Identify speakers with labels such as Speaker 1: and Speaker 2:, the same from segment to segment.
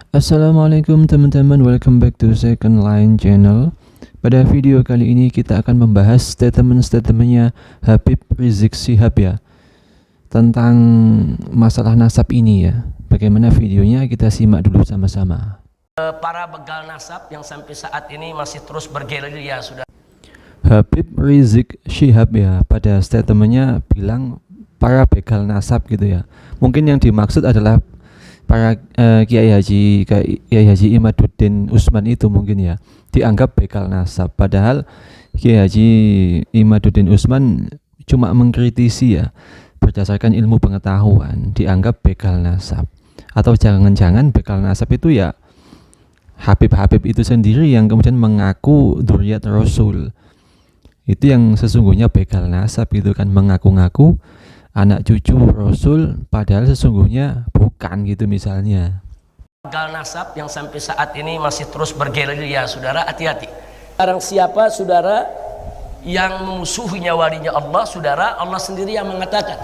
Speaker 1: Assalamualaikum teman-teman, welcome back to Second Line Channel. Pada video kali ini kita akan membahas statement-statementnya Habib Rizik Syihab ya, tentang masalah nasab ini ya. Bagaimana videonya, kita simak dulu sama-sama.
Speaker 2: Para begal nasab yang sampai saat ini masih terus bergerilya sudah.
Speaker 1: Habib Rizik Syihab ya, pada statementnya bilang para begal nasab gitu ya. Mungkin yang dimaksud adalah para Kiai Haji Imaduddin Usman itu mungkin ya, dianggap begal nasab. Padahal Kiai Haji Imaduddin Usman cuma mengkritisi ya, berdasarkan ilmu pengetahuan, dianggap begal nasab. Atau jangan-jangan begal nasab itu ya Habib-Habib itu sendiri yang kemudian mengaku dzurriyyat Rasul. Itu yang sesungguhnya begal nasab gitu kan, mengaku-ngaku anak cucu Rasul padahal sesungguhnya bukan gitu misalnya.
Speaker 2: Begal nasab yang sampai saat ini masih terus bergerilya saudara, hati-hati. Barang siapa saudara yang memusuhinya walinya Allah, saudara, Allah sendiri yang mengatakan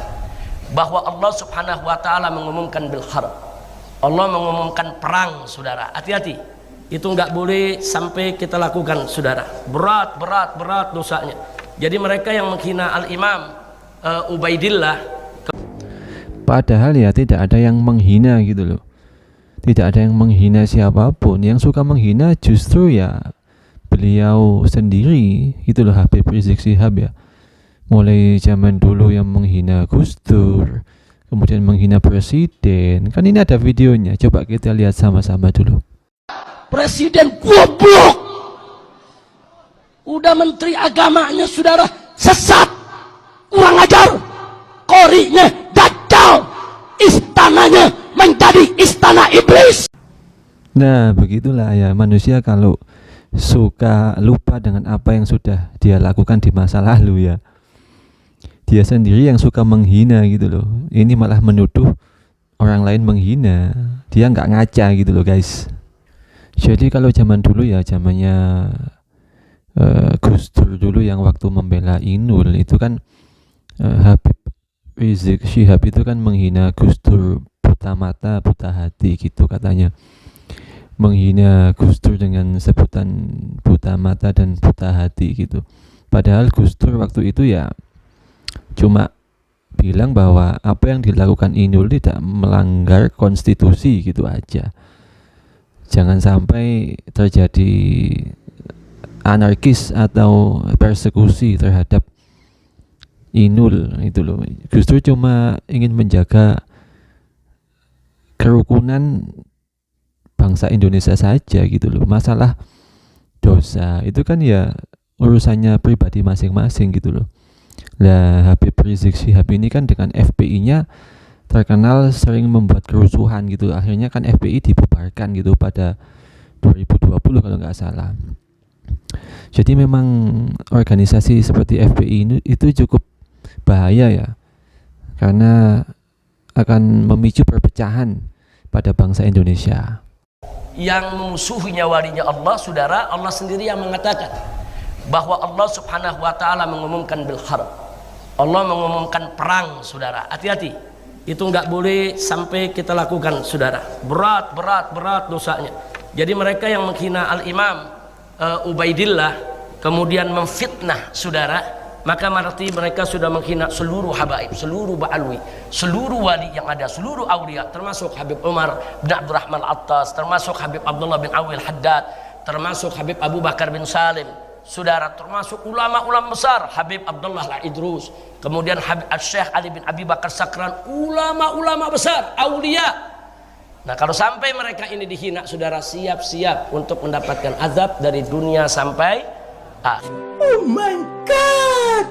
Speaker 2: bahwa Allah subhanahu wa ta'ala mengumumkan bil harb. Allah mengumumkan perang saudara, hati-hati. Itu nggak boleh sampai kita lakukan saudara, berat dosanya. Jadi mereka yang menghina al-imam Ubaidillah,
Speaker 1: padahal ya tidak ada yang menghina gitu loh, tidak ada yang menghina siapapun. Yang suka menghina justru ya beliau sendiri gitu loh, Habib Rizik Syihab ya. Mulai zaman dulu yang menghina Gus Dur, kemudian menghina presiden, kan ini ada videonya, coba kita lihat sama-sama dulu.
Speaker 2: Presiden goblok, udah menteri agamanya saudara sesat, kurang ajar, korinya dajjal, istananya menjadi istana iblis.
Speaker 1: Nah begitulah ya manusia, kalau suka lupa dengan apa yang sudah dia lakukan di masa lalu ya, dia sendiri yang suka menghina gitu loh. Ini malah menuduh orang lain menghina, dia nggak ngaca gitu loh guys. Jadi kalau zaman dulu ya, zamannya Gus Dur dulu yang waktu membela Inul itu kan, Habib Rizik Syihab itu kan menghina Gus Dur, buta mata buta hati gitu katanya, menghina Gus Dur dengan sebutan buta mata dan buta hati gitu. Padahal Gus Dur waktu itu ya cuma bilang bahwa apa yang dilakukan Inul tidak melanggar konstitusi gitu aja. Jangan sampai terjadi anarkis atau persekusi terhadap Inul itu loh. Gus Dur cuma ingin menjaga kerukunan bangsa Indonesia saja gitu loh. Masalah dosa itu kan ya urusannya pribadi masing-masing gitu loh. Lah Habib Rizik Syihab ini kan dengan FPI-nya terkenal sering membuat kerusuhan gitu. Akhirnya kan FPI dibubarkan gitu pada 2020 kalau nggak salah. Jadi memang organisasi seperti FPI ini itu cukup bahaya ya, karena akan memicu perpecahan pada bangsa Indonesia.
Speaker 2: Yang memusuhinya walinya Allah saudara, Allah sendiri yang mengatakan bahwa Allah subhanahu wa ta'ala mengumumkan bil harb. Allah mengumumkan perang saudara, hati-hati. Itu nggak boleh sampai kita lakukan saudara, berat dosanya. Jadi mereka yang menghina al-imam Ubaidillah kemudian memfitnah saudara, maka berarti mereka sudah menghina seluruh habaib, seluruh ba'alwi, seluruh wali yang ada, seluruh awliya, termasuk Habib Umar bin Abdurrahman Al-Attas, termasuk Habib Abdullah bin Awil Haddad, termasuk Habib Abu Bakar bin Salim saudara, termasuk ulama-ulama besar Habib Abdullah Al-Idrus, kemudian Habib Syekh Ali bin Abi Bakar Sakran, ulama-ulama besar, awliya. Nah kalau sampai mereka ini dihina saudara, siap-siap untuk mendapatkan azab dari dunia sampai akhir.
Speaker 3: Oh my god,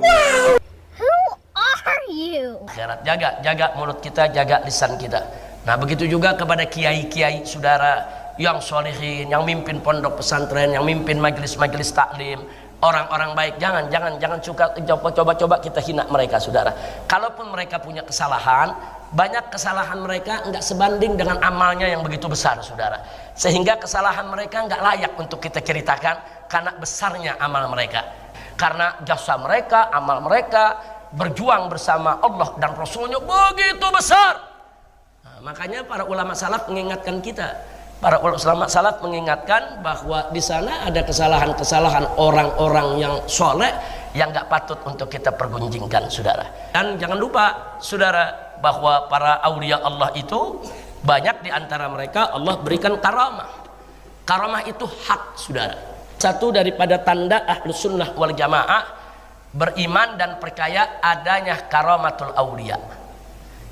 Speaker 3: wow,
Speaker 4: Who are you?
Speaker 2: Akhirat. Jaga mulut kita, jaga lisan kita. Nah begitu juga kepada kiai-kiai saudara yang solehin, yang mimpin pondok pesantren, yang mimpin majelis-majelis taklim, orang-orang baik. Jangan coba kita hina mereka saudara. Kalaupun mereka punya kesalahan, banyak kesalahan mereka enggak sebanding dengan amalnya yang begitu besar saudara, sehingga kesalahan mereka enggak layak untuk kita ceritakan karena besarnya amal mereka, karena jasa mereka, amal mereka berjuang bersama Allah dan Rasulnya begitu besar. Makanya para ulama salaf mengingatkan kita, para ulama salaf mengingatkan bahwa di sana ada kesalahan-kesalahan orang-orang yang soleh yang gak patut untuk kita pergunjingkan, saudara. Dan jangan lupa, saudara, bahwa para aulia Allah itu banyak di antara mereka Allah berikan karamah. Karamah itu hak, saudara. Satu daripada tanda ahlus sunnah wal jamaah beriman dan percaya adanya karamatul aulia.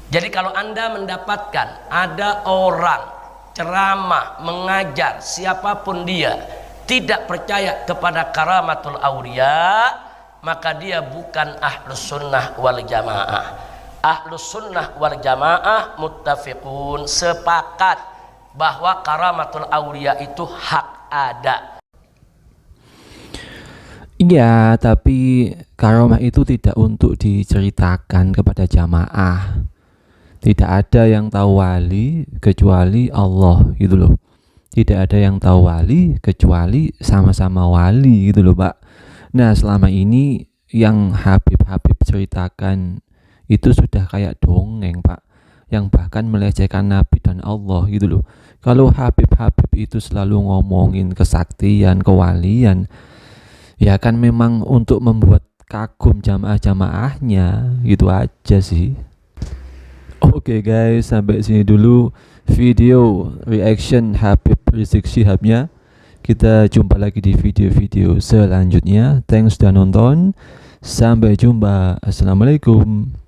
Speaker 2: Jadi kalau Anda mendapatkan ada orang ceramah, mengajar, siapapun dia tidak percaya kepada karamatul aulia, maka dia bukan ahlus sunnah wal jamaah. Ahlus sunnah wal jamaah muttafiqun, sepakat bahwa karamatul aulia itu hak ada.
Speaker 1: Iya, tapi karamah itu tidak untuk diceritakan kepada jamaah. Tidak ada yang tahu wali kecuali Allah gitu loh. Tidak ada yang tahu wali kecuali sama-sama wali gitu loh, Pak. Nah, selama ini yang Habib-Habib ceritakan itu sudah kayak dongeng, Pak, yang bahkan melecehkan Nabi dan Allah gitu loh. Kalau Habib-Habib itu selalu ngomongin kesaktian, kewalian, ya kan memang untuk membuat kagum jamaah-jamaahnya, gitu aja sih. Oke guys, sampai sini dulu video reaction Habib Rizik Syihabnya. Kita jumpa lagi di video-video selanjutnya. Thanks sudah nonton. Sampai jumpa. Assalamualaikum.